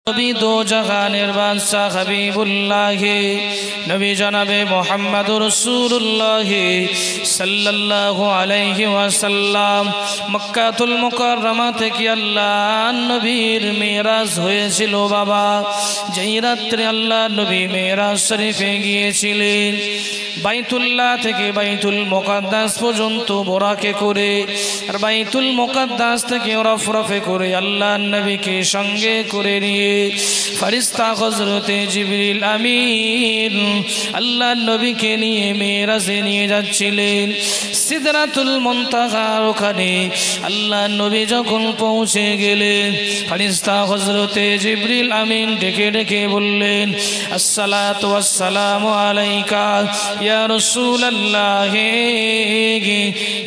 নবী দো জাহানের বাদশাহ হাবিবুল্লাহ নবী জনাবে মুহাম্মদুর রাসূলুল্লাহ সাল্লাল্লাহু আলাইহি ওয়াসাল্লাম মক্কাতুল মুকাররমা থেকে আল্লাহর নবীর মেরাজ হয়েছিল বাবা। যেই রাত্রে আল্লাহর নবী মেরাজ শরীফে গিয়েছিলেন, বাইতুল্লাহ থেকে বাইতুল মুকাদ্দাস পর্যন্ত বোরাকে করে আর বাইতুল মুকাদ্দাস থেকে রফরফে করে আল্লাহর নবীকে সঙ্গে করে নিয়ে ফেরেশতা হযরতে জিবরিল আমিন আল্লাহর নবীকে নিয়ে মেরাজে নিয়ে যাচ্ছিলেন। সিদরাতুল মুনতাহার ওখানে আল্লাহর নবী যখন পৌঁছে গেলেন, ফেরেশতা হযরতে জিবরিল আমিন ডেকে ডেকে বললেন, আসসালাতু ওয়াসসালামু আলাইকা ইয়া রাসূলুল্লাহ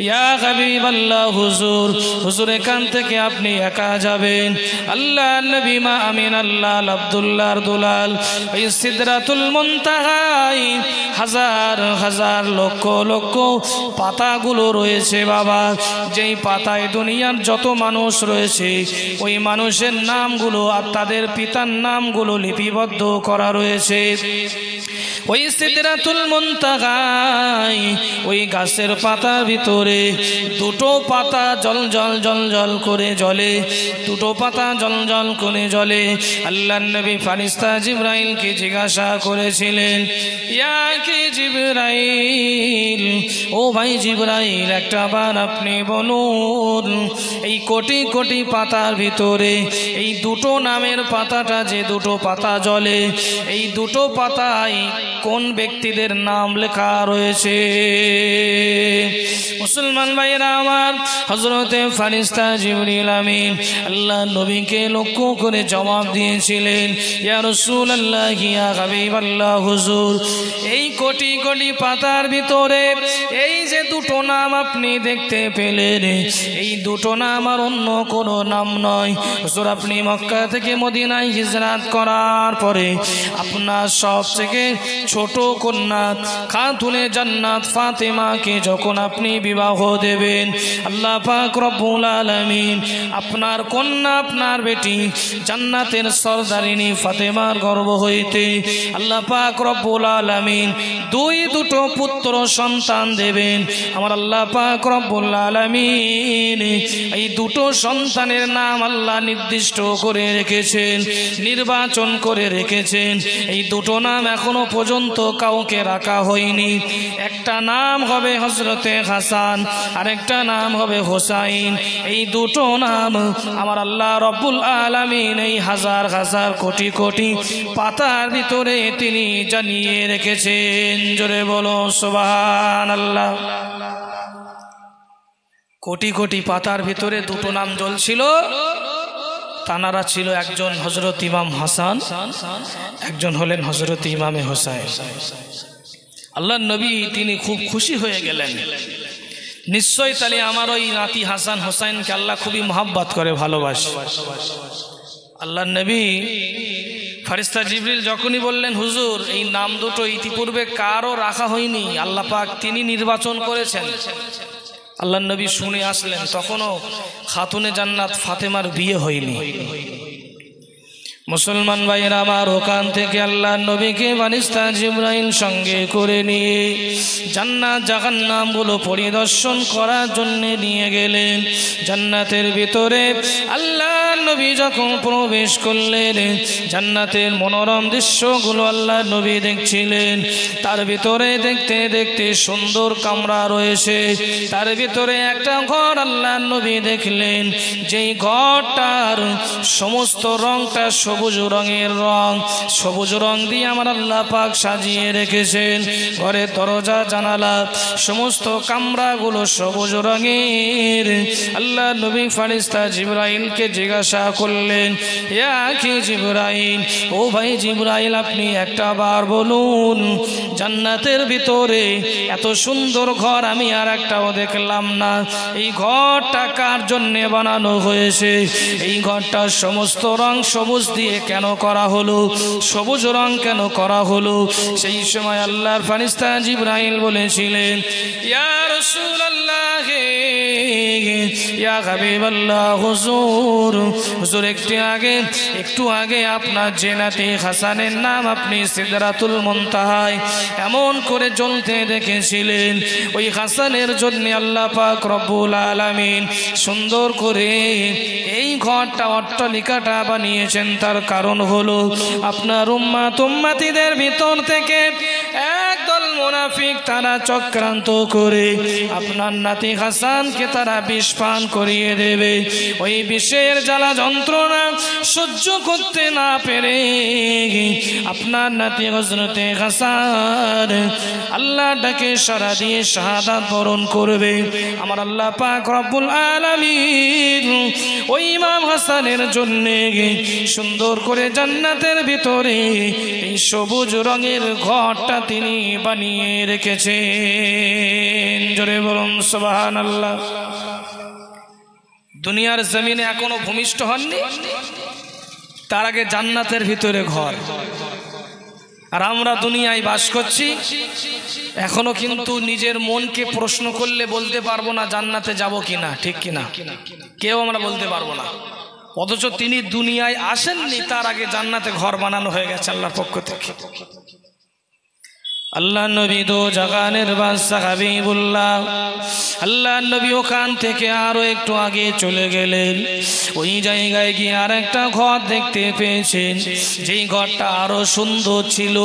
ইয়া হাবিবাল্লাহ। হুজুর, হুজুর এখান থেকে আপনি একা যাবেন। আল্লাহর নবী মা আমিন আল্লাহ আব্দুল্লাহর দুলাল এই সিদরাতুল মুনতাহায় হাজার হাজার লক্ষ লক্ষ পাতাগুলো রয়েছে বাবা। যেই পাতায় দুনিয়ার যত মানুষ রয়েছে ওই মানুষের নামগুলো আর তাদের পিতার নামগুলো লিপিবদ্ধ করা রয়েছে। ওই সিদরাতুল মুনতাহায় ওই গাছের পাতার ভিতরে দুটো পাতা জল জল জল জল করে জ্বলে, দুটো পাতা জল জল করে জ্বলে। আল্লাহর নবী ফেরেশতা জিবরাইলকে জিজ্ঞাসা করেছিলেন, ইয়া কি জিবরাইল, ও ভাই জিবরাইল একটা বার আপনি বলুন এই কোটি কোটি পাতার ভিতরে এই দুটো নামের পাতাটা যে দুটো পাতা জ্বলে এই দুটো পাতায় কোন ব্যক্তিদের নাম লেখা রয়েছে? মুসলমান ভাইরা আমার, হযরতে ফেরেশতা জিবরিল আমিন আল্লাহর নবীকে লক্ষ্য করে জবাব দিয়েছিলেন, ইয়া রাসূলুল্লাহ ইয়া হাবিবাল্লাহ। হুজুর, এই কোটি কোটি পাতার ভিতরে এই যে দুটো নাম আপনি দেখতে পেলেন এই দুটো নাম আর অন্য কোনো নাম নয়। হুজুর, আপনি মক্কা থেকে মদিনায় হিজরত করার পরে আপনার সবথেকে ছোট কন্যা খাতুনে জান্নাত ফাতেমাকে যখন আপনি বিবাহ দেবেন, আল্লাহ পাক রব্বুল আলামিন আপনার কন্যা আপনার বেটি জান্নাতের সরদারিনী ফাতেমার গর্ভ হইতে আল্লাহ পাক রব্বুল আলামিন দুটো পুত্র সন্তান দেবেন। আমার আল্লাহ পাক রব্বুল আলামিন এই দুটো সন্তানের নাম আল্লাহ নির্দিষ্ট করে রেখেছেন, নির্বাচন করে রেখেছেন। এই দুটো নাম এখনো পর্যন্ত কাউকে রাখা হয়নি। একটা নাম হবে হযরতে হাসান আর একটা নাম হবে হোসাইন। এই দুটো নাম আমার আল্লাহ রব্বুল আলামিন এই হাজার হাজার কোটি কোটি পাতার ভিতরে তিনি জানিয়ে রেখেছেন। জোরে বলো সুবহানাল্লাহ। কোটি কোটি পাতার ভিতরে দুটো নাম জ্বলছিল। তানারা ছিল একজন হযরত ইমাম হাসান, একজন হলেন হযরত ইমামে হোসাইন। আল্লাহর নবী তিনি খুব খুশি হয়ে গেলেন। নিশ্চয়ই তাহলে আমার ওই নাতি হাসান হোসাইনকে আল্লাহ খুবই মহব্বত করে, ভালোবাসে। আল্লাহর নবী ফেরেশতা জিবরিল যখনই বললেন, হুজুর এই নাম দুটো ইতিপূর্বে কারও রাখা হয়নি, আল্লাহ পাক তিনি নির্বাচন করেছেন। আল্লাহর নবী শুনে আসলেন, তখনও খাতুনে জান্নাত ফাতেমার বিয়ে হয়নি। মুসলমান ভাইয়েরা আমার, ওখান থেকে আল্লাহর নবীকে ফেরেশতা জিবরাইল সঙ্গে করে নিয়ে জান্নাত জাহান্নামগুলো পরিদর্শন করার জন্য নিয়ে গেলেন। জান্নাতের ভিতরে আল্লাহর নবী যখন প্রবেশ করলেন, জান্নাতের মনোরম দৃশ্যগুলো আল্লাহর নবী দেখছিলেন। তার ভিতরে দেখতে দেখতে সুন্দর কামরা রয়েছে, তার ভিতরে একটা ঘর আল্লাহর নবী দেখলেন, যেই ঘরটার সমস্ত রংটা সবুজ রঙের রং, সবুজ রং দিয়ে আমার আল্লাহ পাক সাজিয়ে রেখেছেন। ঘরের দরজা জানালা সমস্ত কামরাগুলো সবুজ রঙের। আল্লাহ নবী ফেরেশতা জিবরাইলকে জিজ্ঞাসা করলেন, ইয়া কি জিবরাইল, ও ভাই জিবরাইল আপনি একটা বার বলুন জান্নাতের ভিতরে এত সুন্দর ঘর আমি আর একটাও দেখলাম না, এই ঘরটা কার জন্য বানানো হয়েছে? এই ঘরটার সমস্ত রং সবুজ দিয়ে দিয়ে কেন করা হলো, সবুজ রং কেন করা হলো? সেই সময় আল্লাহর ফেরেশতা জিবরাইল বলেছিলেন, ইয়া রাসূলুল্লাহ, ইয়া হাবিবাল্লাহ, হুজুর একটু আগে আপনার যে নাতি হাসানের নাম আপনি সিদরাতুল মুনতাহায় এমন করে জ্বলতে দেখেছিলেন, ওই হাসানের জন্য আল্লাহ পাক রব্বুল আলামিন সুন্দর করে এই ঘরটা, অট্টালিকাটা বানিয়েছেন। তার কারণ হলো আপনার উম্মতিদের ভিতর থেকে একদল মুনাফিক তারা চক্রান্ত করে আপনার নাতি হাসানকে তারা বিষ পান করিয়ে দেবে। ওই বিষের জ্বালা যন্ত্রণা সহ্য করতে না পেরে আপনার নাতি হযরতে হাসান আল্লাহর ডাকে সাড়া দিয়ে শাহাদাত বরণ করবে। আমার আল্লাহ পাক রব্বুল আলামিন ওই ইমাম হাসানের জন্য সুন্দর করে জান্নাতের ভিতরে এই সবুজ রঙের ঘরটা তিনি বানিয়ে রেখেছেন। জোরে বলুন সুবহানাল্লাহ। দুনিয়ার জমিনে এখনো ভূমিষ্ঠ হননি, তার আগে জান্নাতের ভিতরে ঘর। আর আমরা দুনিয়ায় বাস করছি, এখনো কিন্তু নিজের মনকে প্রশ্ন করলে বলতে পারবো না জান্নাতে যাব কিনা, ঠিক কিনা? কেউ আমরা বলতে পারবো না। অথচ তিনি দুনিয়ায় আসেননি, তার আগে জান্নাতে ঘর বানানো হয়ে গেছে আল্লাহর পক্ষ থেকে। আল্লাহ নবী দো জাগানের বাদশাহ হাবিবুল্লাহ, আল্লাহ নবী ওখান থেকে আরো একটু আগে চলে গেলেন। ওই জায়গায় গিয়ে আর একটা ঘর দেখতে পেয়েছেন, যেই ঘরটা আরো সুন্দর ছিল,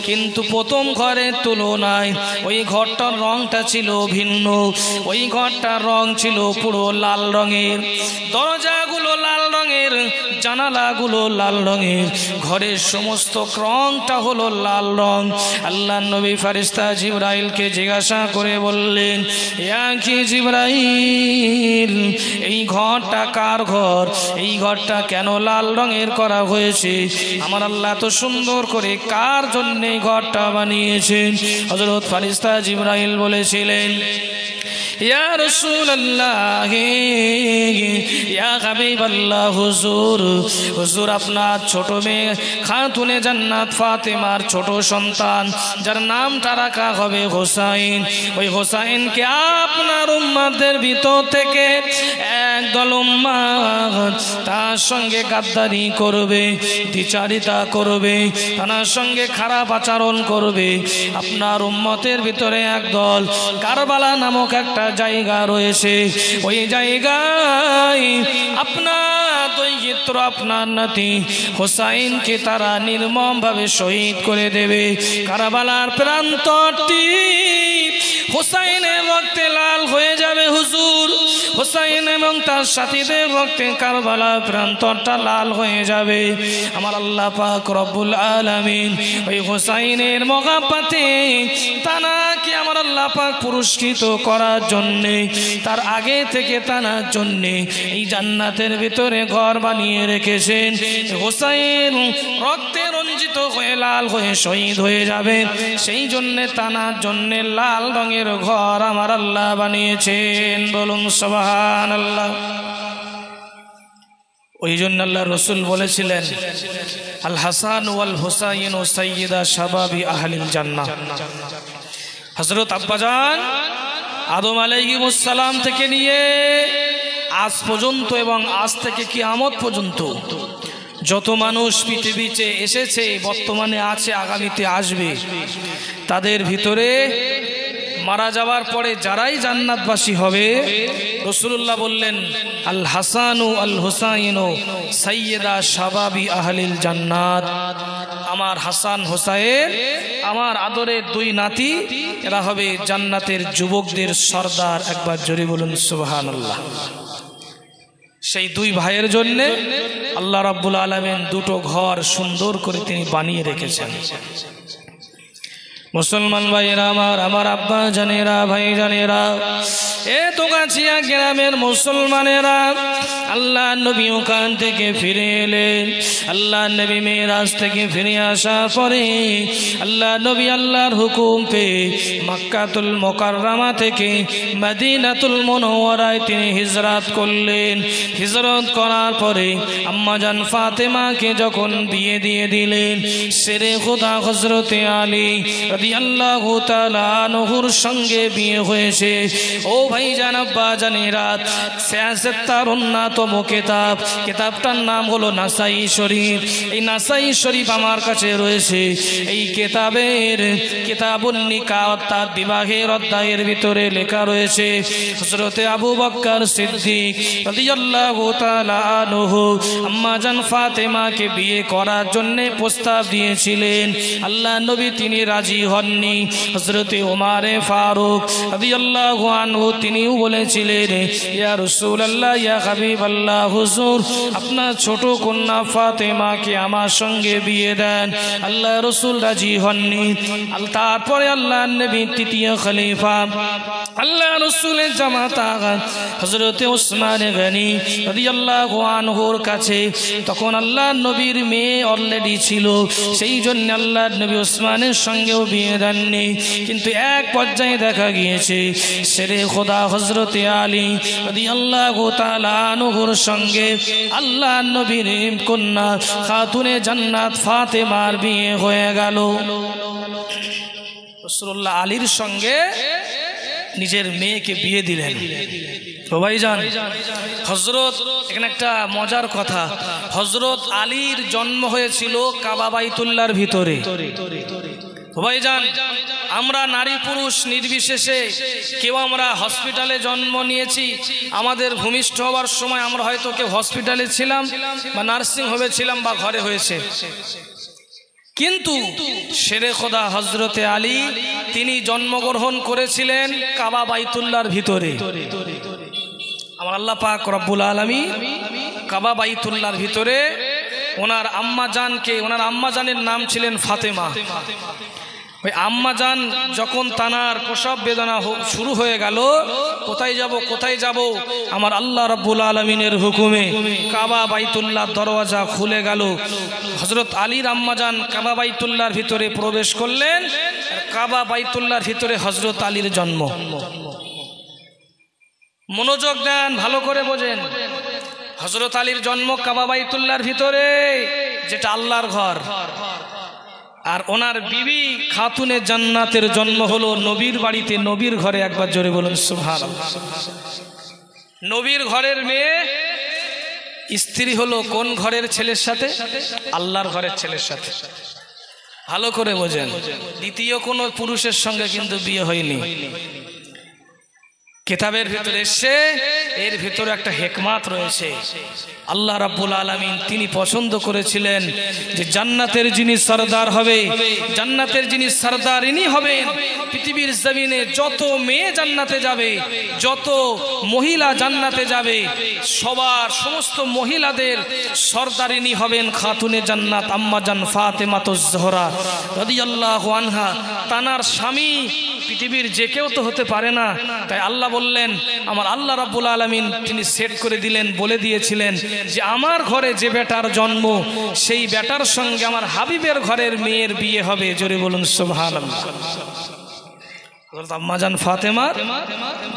কিন্তু প্রথম ঘরের তুলনায় ওই ঘরটার রংটা ছিল ভিন্ন। ওই ঘরটার রং ছিল পুরো লাল রঙের, দরজাগুলো লাল রঙের, জানালাগুলো লাল রঙের, ঘরের সমস্ত রংটা হলো লাল রং। আল্লাহ নবী ফেরেশতা জিবরাইলকে জিজ্ঞাসা করে বললেন, ইয়া কি জিবরাইল, এই ঘরটা কার ঘর? এই ঘরটা কেন লাল রঙের করা হয়েছে? আমার আল্লাহ তো সুন্দর করে কার জন্য এই ঘরটা বানিয়েছেন? হযরত ফেরেশতা জিবরাইল বলেছিলেন, ইয়া রাসূলুল্লাহ, ইয়া হাবিবাল্লাহ, হুজুর আপনার ছোট মেয়ে খাতুনে জান্নাত ফাতেমার ছোট সন্তান, যার নামটা রাখা হবে হোসাইন, ওই হোসাইনকে আপনার উম্মতের ভিতর থেকে একদল উম্মত তার সঙ্গে গাদ্দারি করবে, দ্বিচারিতা করবে, তার সঙ্গে খারাপ আচরণ করবে। আপনার উম্মতের ভিতরে একদল কারবালা নামক একটা জায়গা রয়েছে, ওই জায়গায় আপনার দৈহিত্র আপনার নাতি হোসাইনকে তারা নির্মম ভাবে শহীদ করে দেবে। কারবালার প্রান্তটি হোসাইনের রক্তে লাল হয়ে যাবে হুজুর। হোসাইন এবং তার সাথীদের রক্তে কারবালার প্রান্তরটা লাল হয়ে যাবে। আমার আল্লাহ পাক রব্বুল আলামিন ওই হোসাইনের মহাব্বতে তানাকে আমার আল্লাহ পাক পুরস্কৃত করার জন্যে, তার আগে থেকে তানার জন্যে এই জান্নাতের ভিতরে ঘর বানিয়ে রেখেছেন। হোসাইন রক্তে রঞ্জিত হয়ে লাল হয়ে শহীদ হয়ে যাবে, সেই জন্যে তানার জন্যে লাল রঙের ঘর আমার আল্লাহ বানিয়েছেন। বলুন সুবহানাল্লাহ। ওই জন্য আল্লাহ রসুল বলেছিলেন, আল হাসান ওয়াল হুসাইন ও সাইয়্যিদা শাবাবি আহলিল জান্নাহ। হযরত আব্বাজান আদম আলাইহিস সালাম থেকে নিয়ে আজ পর্যন্ত এবং আজ থেকে কিয়ামত পর্যন্ত যত মানুষ পৃথিবীতে এসেছে, বর্তমানে আছে, আগামীতে আসবে, তাদের ভিতরে মারা যাওয়ার পরে যারাই জান্নাতবাসী হবে, রাসূলুল্লাহ বললেন, আল হাসানু আল হুসাইনু সাইয়্যিদা শাবাবি আহলিল জান্নাত। আমার হাসান হোসাইন, আমার আদরের দুই নাতি, এরা হবে জান্নাতের যুবকদের সর্দার। একবার জোরে বলুন সুবহানাল্লাহ। সেই দুই ভাইয়ের জন্য আল্লাহ রাব্বুল আলামিন দুটো ঘর সুন্দর করে তিনি বানিয়ে রেখেছেন। মুসলমান ভাইয়েরা আমার, আমার আব্বা জানেরা, ভাই জানেরা, এ তোগাছিয়া গ্রামের মুসলমানেরা, আল্লাহ নবী ওখান থেকে ফিরে এলেন। আল্লাহ নবী মেরাজ থেকে ফিরে আসার পরে আল্লাহ নবী আল্লাহর হুকুম পেয়ে মক্কাতুল মুকাররমা থেকে মদিনাতুল মুনাওয়ারায় তিনি হিজরত করলেন। হিজরত করার পরে আম্মা জান ফাতেমাকে যখন বিয়ে দিয়ে দিলেন, শেরে খোদা হযরতে আলী রাদিয়াল্লাহু তাআলা আনহুর সঙ্গে বিয়ে হয়েছে। ও ভাইজান, আব্বা জানেরা, সিয়াসতের অন্যতম কিতাবটার নাম হলো নাসাই শরীফ। এই নাসাই শরীফ আমার কাছে রয়েছে। এই কিতাবুন নিকাহ অর্থাৎ বিবাহের অধ্যায়ের ভিতরে লেখা রয়েছে হযরতে আবু বকর সিদ্দিক রাদিয়াল্লাহু তাআলা আনহু আম্মা জান ফাতেমাকে বিয়ে করার জন্য প্রস্তাব দিয়েছিলেন। আল্লাহ নবী তিনি রাজি হননি। হযরতে ওমর ফারুক রাদিয়াল্লাহু আনহু তিনিও বলেছিলেন, ইয়া রাসূলুল্লাহ, ইয়া হাবিবাল্লাহ, হুজুর আপনার ছোট কন্যা ফাতেমাকে আমার সঙ্গে বিয়ে দেন। আল্লাহ রাসূল রাজি হননি। তারপরে আল্লাহ নবী তৃতীয় খলিফা আল্লাহ রাসূলের জামাতা হযরতে ওসমান গনি রাদিয়াল্লাহু আনহুর কাছে তখন আল্লাহ নবীর মেয়ে অলরেডি ছিল, সেই জন্য আল্লাহ নবী ওসমানের সঙ্গেও বিয়ে দেননি। কিন্তু এক পর্যায়ে দেখা গিয়েছে শেরে খোদা হযরতে আলী রাদিয়াল্লাহু তাআলা আনহুর সঙ্গে আল্লাহ নবীর কন্যা খাতুনে জান্নাত ফাতেমার বিয়ে হয়ে গেল। রাসূলুল্লাহ আলীর সঙ্গে নিজের মেয়েকে বিয়ে দিলেন। তো ভাইজান, হযরত, এখানে একটা মজার কথা, হযরত আলীর জন্ম হয়েছিল কাবা বাইতুল্লাহর ভিতরে। তো ভাইজান, আমরা নারী পুরুষ নির্বিশেষে কেউ আমরা হসপিটালে জন্ম নিয়েছি, আমাদের ভূমিষ্ঠ হওয়ার সময় আমরা হয়তো কেউ হসপিটালে ছিলাম বা নার্সিং হোমে ছিলাম বা ঘরে হয়েছে। কিন্তু শেরে খোদা হযরতে আলী তিনি জন্মগ্রহণ করেছিলেন কাবা বাইতুল্লাহর ভিতরে। আমার আল্লাহ পাক রব্বুল আলামিন কাবা বাইতুল্লাহর ভিতরে ওনার আম্মা জানের নাম ছিলেন ফাতেমা। ওই আম্মা জান যখন তানার প্রসব বেদনা শুরু হয়ে গেল, কোথায় যাব, আমার আল্লাহ রাব্বুল আলামিনের হুকুমে কাবা বাইতুল্লাহর দরওয়াজা খুলে গেল। হযরত আলীর আম্মা জান কাবা বাইতুল্লাহর ভিতরে প্রবেশ করলেন। কাবা বাইতুল্লাহর ভিতরে হযরত আলীর জন্ম। মনোযোগ দেন, ভালো করে বোঝেন। হযরত আলীর জন্ম কাবা বাইতুল্লাহর ভিতরে, যেটা আল্লাহর ঘর। আর ওনার বিবি খাতুনে জান্নাতের জন্ম হলো নবীর বাড়িতে, নবীর ঘরে। একবার জোরে বলুন সুবহানাল্লাহ। নবীর ঘরের মেয়ে স্ত্রী হলো কোন ঘরের ছেলের সাথে? আল্লাহর ঘরের ছেলের সাথে। ভালো করে বোঝেন, দ্বিতীয় কোনো পুরুষের সঙ্গে কিন্তু বিয়ে হয়নি। কিতাবের ভিতরে এসে এর ভিতরে একটা হিকমত রয়েছে। আল্লাহ রাব্বুল আলামিন তিনি পছন্দ করেছিলেন যে জান্নাতের যিনি সরদার হবে, জান্নাতের যিনি সরদারিনী হবেন, পৃথিবীর জমিনে যত মেয়ে জান্নাতে যাবে, যত মহিলা জান্নাতে যাবে, সমস্ত মহিলাদের সরদারিনী হবেন খাতুনে জান্নাত আম্মা জান ফাতেমাতুজ জোহরা রাদিয়াল্লাহু আনহা। তানার স্বামী পৃথিবীর যে কেউ তো হতে পারে না, তাই আল্লাহ বললেন, আমার আল্লাহ রাব্বুল আলামিন তিনি সেট করে দিলেন, বলে দিয়েছিলেন যে আমার ঘরে যে বেটার জন্ম, সেই বেটার সঙ্গে আমার হাবিবের ঘরের মেয়ের বিয়ে হবে। জোরে বলুন সুবহানাল্লাহ। হযরত আম্মা জান ফাতেমার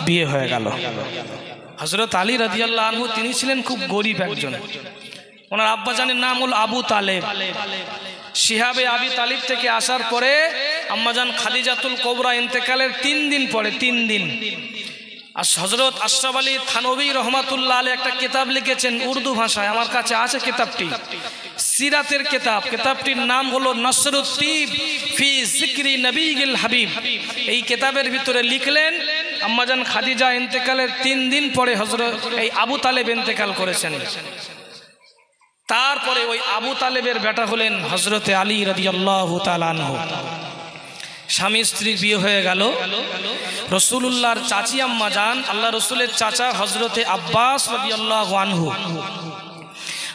বিয়ে হয়ে গেল। হযরত আলী রাদিয়াল্লাহু আনহু তিনি ছিলেন খুব গরিব একজন। ওনার আব্বা জানের নাম হল আবু তালেব। শিহাবে আবি তালিব থেকে আসার পরে আম্মাজান খাদিজাতুল কোবরা ইন্তেকালের 3 দিন পরে, 3 দিন, হযরত আশরাফ আলী থানভী রহমাতুল্লাহ আলাইহি একটা কিতাব লিখেছেন উর্দু ভাষায়। আমার কাছে আছে কিতাবটি, সিরাতের কিতাব। কিতাবটির নাম হলো নসরুত্তিব ফি যিকরি নবীল হাবিব। এই কিতাবের ভিতরে লিখলেন আম্মাজান খাদিজা ইন্তেকালের 3 দিন পরে হযরত এই আবু তালেব ইন্তেকাল করেছেন। তারপরে ওই আবু তালেবের বেটা হলেন হযরতে আলী রাদিয়াল্লাহু তাআলা আনহু। স্বামী স্ত্রী বিয়ে হয়ে গেল। রাসূলুল্লাহর চাচি আম্মা জান, আল্লাহ রাসূলের চাচা হযরতে আব্বাস রাদিয়াল্লাহু আনহু,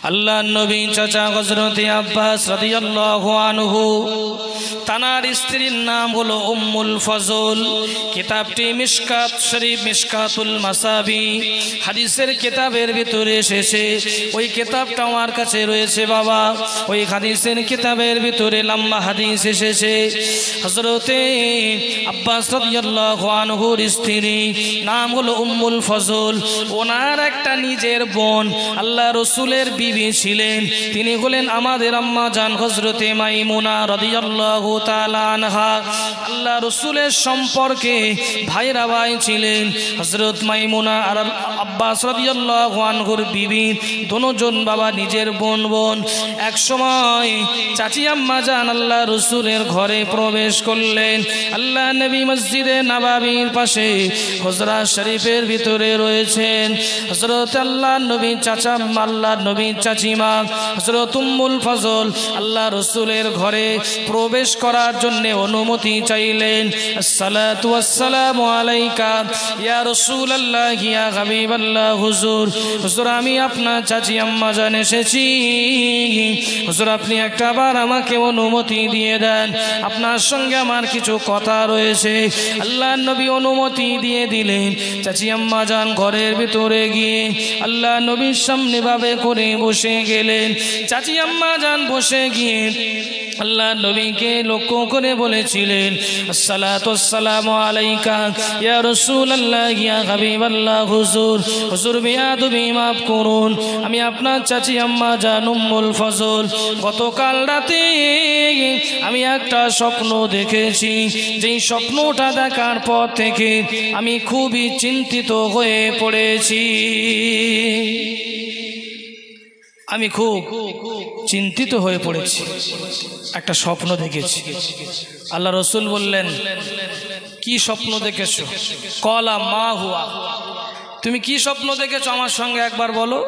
আল্লাহ নবী চাচা হযরতে আব্বাস রাদিয়াল্লাহু আনহু, তানার স্ত্রীর নাম হলো উম্মুল ফজল। কিতাবটি মিশকাত শরীফ, মিশকাতুল মাসাবি হাদিসের কিতাবের ভিতরে এসেছে। ওই কিতাবটা আমার কাছে রয়েছে বাবা। ওই হাদিসের কিতাবের ভিতরে লম্বা হাদিস এসেছে। হযরতে আব্বাস রাদিয়াল্লাহু আনহুর স্ত্রী নাম হলো উম্মুল ফজল। ওনার একটা নিজের বোন আল্লাহ রসুলের বিবি ছিলেন। তিনি হলেন আমাদের আম্মা জান হযরতে মাইমুনা রাদিয়াল্লাহু তাআলা আনহা। আল্লাহ রসুলের সম্পর্কে ভাইরা ভাই ছিলেন। হযরত মাইমুনা আর আব্বাস রাদিয়াল্লাহু আনহুর বিবি দুজন বাবা নিজের বোন বোন। এক সময় চাচি আম্মা জান আল্লাহ রসুলের ঘরে প্রবেশ করলেন। আল্লাহ নবী মসজিদে নববীর পাশে হুজরা শরীফের ভিতরে রয়েছেন। হযরত আল্লাহ নবী চাচা আল্লাহ নবী চাচিমা হযরত উম্মুল ফজল আল্লাহ রসুলের ঘরে প্রবেশ করার জন্য অনুমতি চাইলেন। আসসালাতু ওয়াসসালামু আলাইকা ইয়া রাসূলুল্লাহ ইয়া হাবিবাল্লাহ। হুজুর, হুজুর আমি আপনার চাচি আম্মা জান এসেছি। হুজুর আপনি একটা বার আমাকে অনুমতি দিয়ে দেন, আপনার সঙ্গে আমার কিছু কথা রয়েছে। আল্লাহ নবী অনুমতি দিয়ে দিলেন। চাচি আম্মা জান ঘরের ভিতরে গিয়ে আল্লাহ নবীর সামনে ভাবে করে বসে গেলেন। চাচি আম্মা জান বসে গিয়ে আল্লাহ নবীকে লক্ষ্য করে বলেছিলেন, আসসালাতু ওয়াসসালামু আলাইকা ইয়া রাসূলুল্লাহ ইয়া হাবিবাল্লাহ। হুজুর, হুজুর বেয়াদবি মাফ করুন, আমি আপনার চাচি আম্মা জান উম্মুল ফজল। গতকাল রাতে আমি একটা স্বপ্ন দেখেছি। যেই স্বপ্নটা দেখার পর থেকে আমি খুবই চিন্তিত হয়ে পড়েছি। আমি খুব চিন্তিত হয়ে পড়েছি, একটা স্বপ্ন দেখেছি। আল্লাহ রসুল বললেন, কি স্বপ্ন দেখেছো? কলা মা হুয়া, তুমি কি স্বপ্ন দেখেছো আমার সঙ্গে একবার বলো।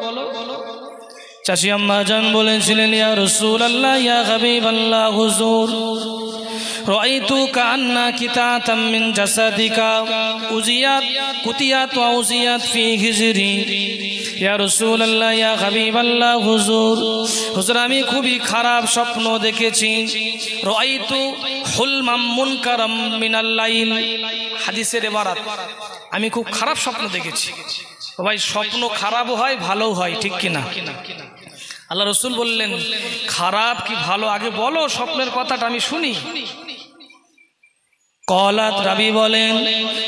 চাচি আম্মা জান বলেছিলেন, ইয়া রাসূলুল্লাহ ইয়া হাবিবাল্লাহ। হুজুর, রাআইতু কান্না কিতাতাম মিন জাসাদিকা উজিয়াত কুতিয়াত ওয়া উজিয়াত ফি হিজরি। ইয়া রাসূলুল্লাহ ইয়া হাবিবাল্লাহ। হুজুর, হুজুর আমি খুবই খারাপ স্বপ্ন দেখেছি। রাআইতু হুলমাম মুনকারাম মিনাল লাইল। হাদিসের ইবারাত, আমি খুব খারাপ স্বপ্ন দেখেছি। ও ভাই, স্বপ্ন খারাপও হয় ভালোও হয়, ঠিক কিনা? আল্লাহ রসুল বললেন, খারাপ কি ভালো আগে বলো, স্বপ্নের কথাটা আমি শুনি। কলাত রাবি বলেন,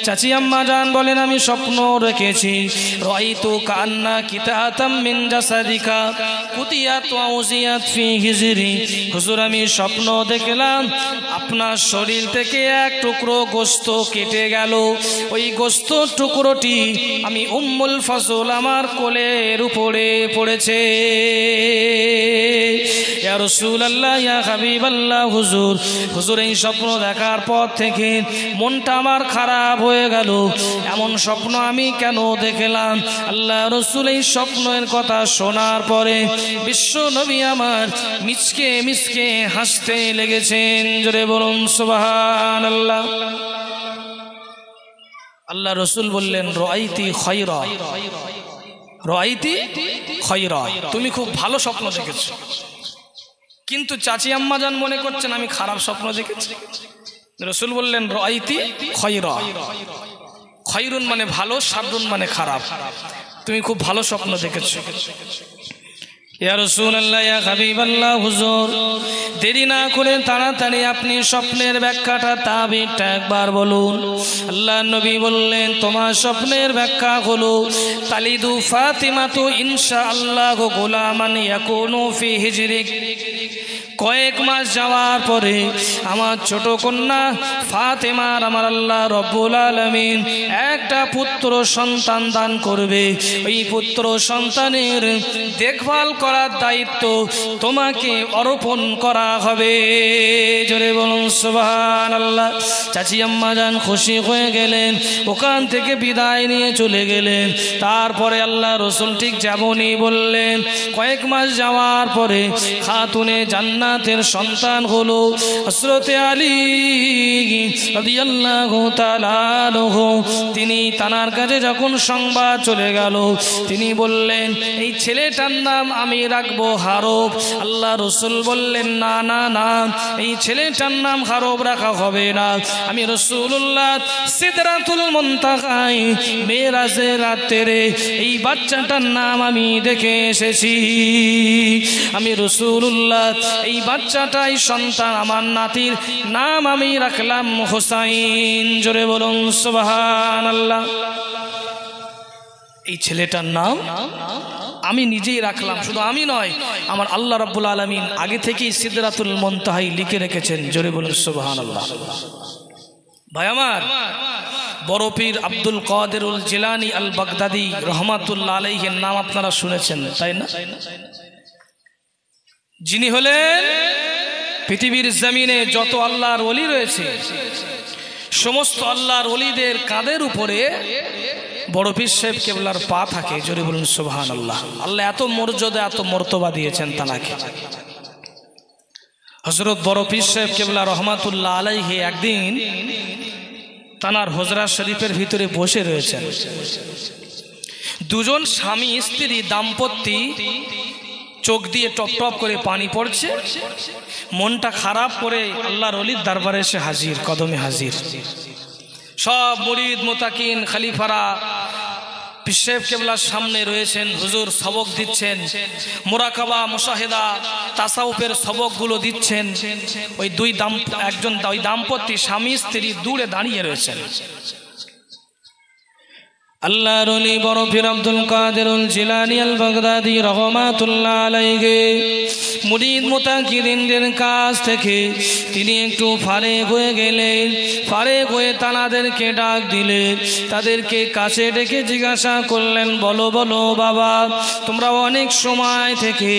চাচি আম্মা জান বলেন, আমি স্বপ্ন রেখেছি। রাআইতু কান্না কিতাতাম মিন জাসাদিকা কুতিয়াত ওয়া উজিয়াত ফি হিজরি। হুজুর আমি স্বপ্ন দেখলাম আপনার শরীর থেকে এক টুকরো গোশত কেটে গেল। ওই গোশত টুকরোটি আমি উম্মুল ফজল আমার কোলের উপরে পড়েছে। ইয়া রাসূলুল্লাহ ইয়া হাবিবাল্লাহ। হুজুর, হুজুর এই স্বপ্ন দেখার পর থেকে মনটা আমার খারাপ হয়ে গেল। এমন স্বপ্ন আমি কেন দেখলাম? আল্লাহ রসুল এই স্বপ্নের কথা শোনার পরে বিশ্ব নবী আমার মিচকে মিচকে হাসতে লেগেছেন। জোরে বলুন সুবহানাল্লাহ। আল্লাহ রসুল বললেন, রাআইতি খায়রা, রাআইতি খায়রা, তুমি খুব ভালো স্বপ্ন দেখেছো। কিন্তু চাচি আম্মা জান মনে করছেন আমি খারাপ স্বপ্ন দেখেছি। রসুল বললেন, রাআইতি খায়রা, খায়রুন মানে ভালো, শাররুন মানে খারাপ, তুমি খুব ভালো স্বপ্ন দেখেছো। ইয়া রাসূলুল্লাহ ইয়া হাবিবাল্লাহ। হুজুর, দেরি না করে তাড়াতাড়ি আপনি স্বপ্নের ব্যাখ্যাটা তাবিরটা একবার বলুন। আল্লাহ নবী বললেন, তোমার স্বপ্নের ব্যাখ্যা হলো তালিদু ফাতিমাতু ইনশাআল্লাহ গোলামান ইয়াকুনু ফি হিজরিক। কয়েক মাস যাওয়ার পরে আমার ছোট কন্যা ফাতেমার আমার আল্লাহ রব্বুল আলামিন একটা পুত্র সন্তান দান করবে। ওই পুত্র সন্তানের দেখভাল করার দায়িত্ব তোমাকে অর্পণ করা হবে। জোরে বলুন সুবহানাল্লাহ। চাচি আম্মা জান খুশি হয়ে গেলেন, ওখান থেকে বিদায় নিয়ে চলে গেলেন। তারপরে আল্লাহ রসুল ঠিক যেমনই বললেন, কয়েক মাস যাওয়ার পরে খাতুনে জান্নাত জান্নাতের সন্তান হলো হযরত আলী রাদিয়াল্লাহু তাআলা আনহু। তিনি তানার কাছে যখন সংবাদ চলে গেল, তিনি বললেন এই ছেলেটার নাম আমি রাখবো হারব। আল্লাহ রাসূল বললেন না না না, এই ছেলেটার নাম হারব রাখা হবে না। আমি রাসূলুল্লাহ সিদরাতুল মুনতাহায় মেরাজের রাতে এই বাচ্চাটার নাম আমি দেখে এসেছি। আমি রাসূলুল্লাহ এই বাচ্চাটাই সন্তান, আমার নাতির নাম আমি রাখলাম হোসাইন। জোরে বলুন সুবহানাল্লাহ। এই ছেলেটার নাম আমি নিজেই রাখলাম, শুধু আমি নয়, আমার আল্লাহ রাব্বুল আলামিন আগে থেকেই সিদরাতুল মুনতাহায় লিখে রেখেছেন। জোরে বলুন সুবহানাল্লাহ। ভাই আমার, বড় পীর আব্দুল কাদেরুল জিলানী আল বাগদাদি রহমাতুল্লাহ আলাইহির নাম আপনারা শুনেছেন, তাই না? যিনি হলেন পৃথিবীর জমিনে যত আল্লাহর ওলি রয়েছে, সমস্ত আল্লাহর ওলিদের কাঁধের উপরে বড় পীর সাহেব কেবলার পা থাকে। জোরে বলুন সুবহানাল্লাহ। আল্লাহ এত মর্যাদা, এত মর্তবা দিয়েছেন তানাকে। হযরত বড় পীর সাহেব কেবলা রহমাতুল্লাহ আলাইহি একদিন তানার হুজরা শরীফের ভিতরে বসে রয়েছেন। দুজন স্বামী স্ত্রী দাম্পত্য, চোখ দিয়ে টপ টপ করে পানি পড়ছে, মনটা খারাপ করে আল্লাহর ওলির দরবারে এসে হাজির, কদমে হাজির। সব মুরিদ মুতাকিন খলিফারা পীর সাহেব কেবলার সামনে রয়েছেন, হুজুর সবক দিচ্ছেন, মুরাকাবা মুশাহেদা তাসাউফের সবকগুলো দিচ্ছেন। ওই ওই দাম্পত্য স্বামী স্ত্রী দূরে দাঁড়িয়ে রয়েছেন। আল্লাহর ওলি বড় পীর আব্দুল কাদেরুল জিলানী আল বাগদাদি রহমাতুল্লাহ আলাইহি মুরিদ মুতাকিরিনদের কাছ থেকে তিনি একটু ফারেক হয়ে গেলেন। ফারেক হয়ে তানাদেরকে ডাক দিলেন, তাদেরকে কাছে ডেকে জিজ্ঞাসা করলেন, বলো বলো বাবা, তোমরা অনেক সময় থেকে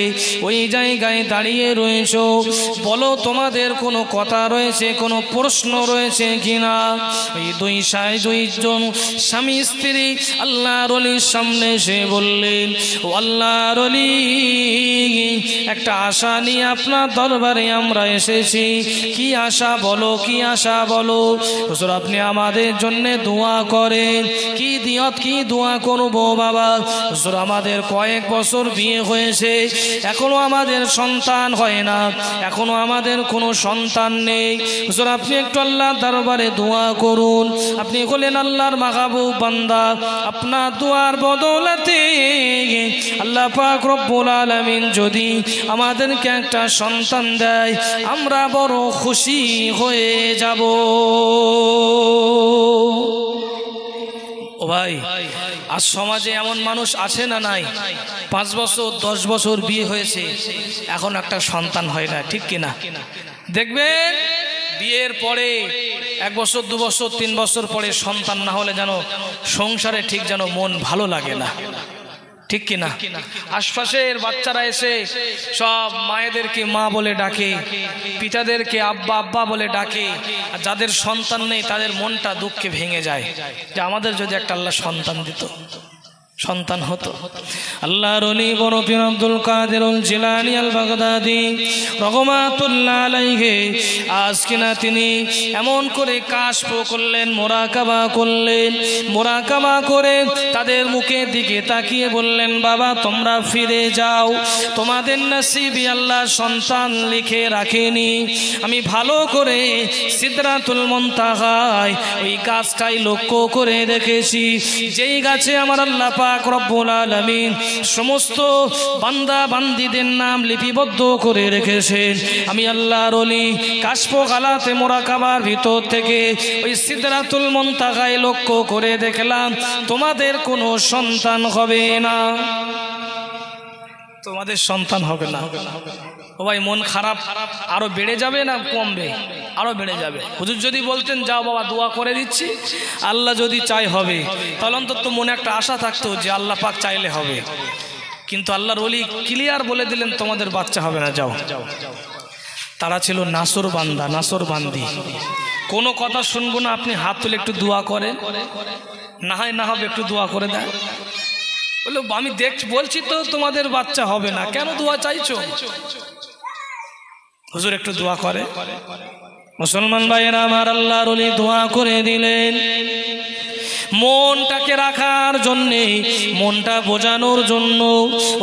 ওই জায়গায় দাঁড়িয়ে রয়েছো, বলো তোমাদের কোনো কথা রয়েছে, কোনো প্রশ্ন রয়েছে কিনা? ওই দুইজন স্বামী স্ত্রী আল্লাহর ওলির সামনে এসে বললেন, ও আল্লাহর ওলি, একটা আশা নিয়ে আপনার দরবারে আমরা এসেছি। কি আশা বলো, কি আশা বলো? হুজুর আপনি আমাদের জন্য দোয়া করেন। কি দিয়ত, কি দোয়া করব বাবা? হুজুর আমাদের কয়েক বছর বিয়ে হয়েছে, এখনো আমাদের সন্তান হয় না, এখনো আমাদের কোনো সন্তান নেই। হুজুর আপনি একটু আল্লাহর দরবারে দোয়া করুন। আপনি হলেন আল্লাহর মাহবুব বান্দা, আপনার দোয়ার বদৌলতে আল্লাহ পাক রব্বুল আলামিন যদি আমাদেরকে একটা সন্তান দেয়, আমরা বড় খুশি হয়ে যাব। ও ভাই, আজ সমাজে এমন মানুষ আছে না নাই? 5 বছর 10 বছর বিয়ে হয়েছে, এখন একটা সন্তান হয় না, ঠিক কিনা? দেখবেন বিয়ের পরে 1 বছর 2 বছর 3 বছর পরে সন্তান না হলে যেন সংসারে ঠিক যেন মন ভালো লাগে না, ঠিক কিনা? আশপাশের বাচ্চারা এসে সব মায়েদেরকে মা বলে ডাকে, পিতাদেরকে আব্বা আব্বা বলে ডাকে, আর যাদের সন্তান নেই তাদের মনটা দুঃখে ভেঙে যায় যে আমাদের যদি একটা আল্লাহ সন্তান দিত, সন্তান হতো। আল্লাহর ওলি বড় পীর আব্দুল কাদেরুল জিলানী আল বাগদাদি রহমাতুল্লাহ আলাইহি আজ কিনা তিনি এমন করে কাশফ করলেন, মুরাকাবা করলেন। মুরাকাবা করে তাদের মুখের দিকে তাকিয়ে বললেন, বাবা তোমরা ফিরে যাও, তোমাদের নসিবে আল্লাহ সন্তান লিখে রাখেনি। আমি ভালো করে সিদরাতুল মুনতাহায় ওই গাছটাই লক্ষ্য করে দেখেছি, যেই গাছে আমার আল্লাহ পাক রব্বুল আলামিন সমস্ত বান্দা বান্দীদের নাম লিপিবদ্ধ করে রেখেছেন। আমি আল্লাহর ওলি কাশফ গালাতে মুরাকাবার ভিতর থেকে ওই সিদরাতুল মুনতাহায় লক্ষ্য করে দেখলাম তোমাদের কোনো সন্তান হবে না, তোমাদের সন্তান হবে না। ও ভাই, মন খারাপ আরো বেড়ে যাবে না কমবে? আরো বেড়ে যাবে। হুজুর যদি বলতেন যাও বাবা দোয়া করে দিচ্ছি, আল্লাহ যদি চাই হবে, তাহলে অন্তত মনে একটা আশা থাকতো যে আল্লাহ পাক চাইলে হবে। কিন্তু আল্লাহর ওলি ক্লিয়ার বলে দিলেন তোমাদের বাচ্চা হবে না, যাও। তারা ছিল নাসর বান্দা, নাসর বান্দি। কোনো কথা শুনবো না, আপনি হাত তুলে একটু দোয়া করেন, না হয় না হবে একটু দোয়া করে দেন। বললো আমি বলছি তো তোমাদের বাচ্চা হবে না, কেন দোয়া চাইছো? হুজুর একটু দোয়া করে। মুসলমান ভাইয়েরা আমার, আল্লাহর ওলি দোয়া করে দিলেন মনটাকে রাখার জন্যে, মনটা বোঝানোর জন্য,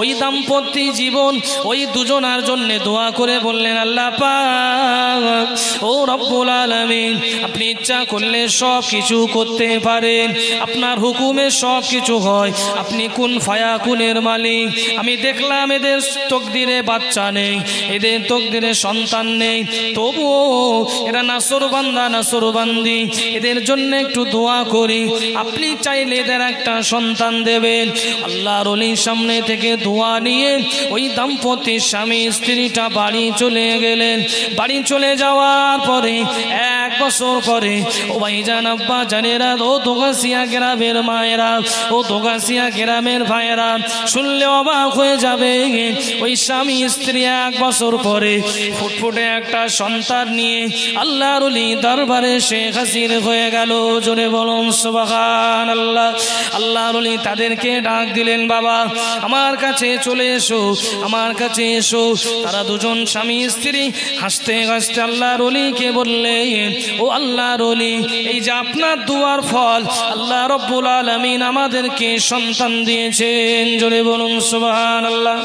ওই দাম্পত্য জীবন ওই দুজনার জন্য দোয়া করে বললেন, আল্লাহ পাক ও রব্বুল আলামিন, আপনি ইচ্ছা করলে সব কিছু করতে পারেন, আপনার হুকুমে সব কিছু হয়, আপনি কুন ফায়াকুনের মালিক। আমি দেখলাম এদের তকদিরে বাচ্চা নেই, এদের তকদিরে সন্তান নেই, তবুও এরা নাসরবান্দা নাসরবান্দি, এদের জন্য একটু দোয়া করি, আপনি চাইলে এদের একটা সন্তান দেবেন। আল্লাহর ওলির সামনে থেকে দোয়া নিয়ে ওই দাম্পত্য স্বামী স্ত্রীটা বাড়ি চলে গেলেন। বাড়ি চলে যাওয়ার পরে 1 বছর পরে ও ভাইজান আব্বা জানেরা, ও দোগাছিয়া গ্রামের মায়েরা, ও দোগাছিয়া গ্রামের ভাইয়েরা, শুনলে অবাক হয়ে যাবে, ওই স্বামী স্ত্রী 1 বছর পরে ফুটফুটে একটা সন্তান নিয়ে আল্লাহর ওলি দরবারে শেখ হাজির হয়ে গেল। জোরে বলুন সুবহানাল্লাহ। আল্লাহর ওলি তাদেরকে ডাক দিলেন, বাবা আমার কাছে চলে এসো, আমার কাছে এসো। তারা দুজন স্বামী স্ত্রী হাসতে হাসতে আল্লাহর ওলিকে বললেন, ও আল্লাহর ওলি, এই যে আপনার দুয়ার ফল, আল্লাহ রব্বুল আলামিন আমাদেরকে সন্তান দিয়েছেন। জোরে বলুন সুবহানাল্লাহ।